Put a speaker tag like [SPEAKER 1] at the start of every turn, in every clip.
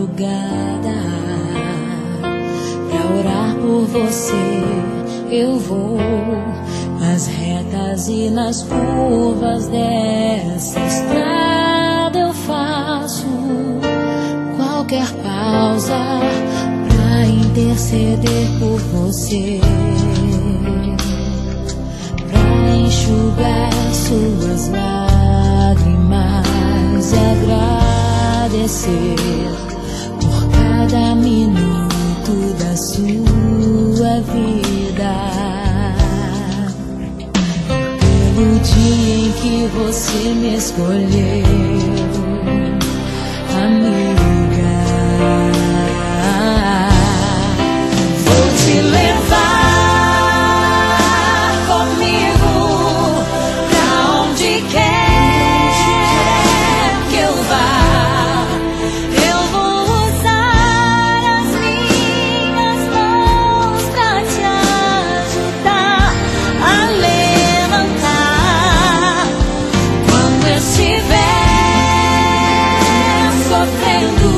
[SPEAKER 1] madrugada. Pra orar por você eu vou nas retas e nas curvas dessa estrada. Eu faço qualquer pausa pra interceder por você, pra enxugar suas lágrimas e agradecer por cada minuto da sua vida, pelo dia em que você me escolheu, amiga. Vou te levar comigo pra onde quer que eu vá. Eu vou usar as minhas mãos pra te ajudar a levantar quando estiver sofrendo,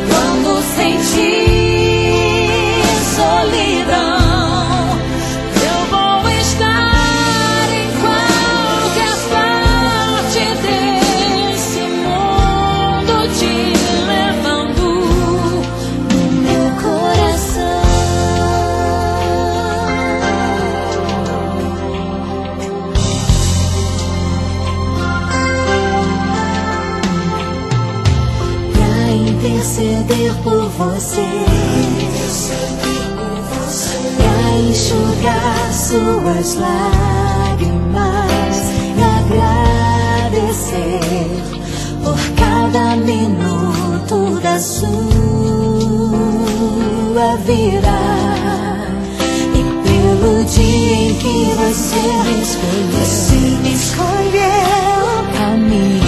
[SPEAKER 1] quando sentir solidão. Eu vou estar em qualquer parte desse mundo, te levando no meu coração. Pra interceder por você, pra enxugar suas lágrimas e agradecer por cada minuto da sua vida, e pelo dia em que você me escolheu, amiga.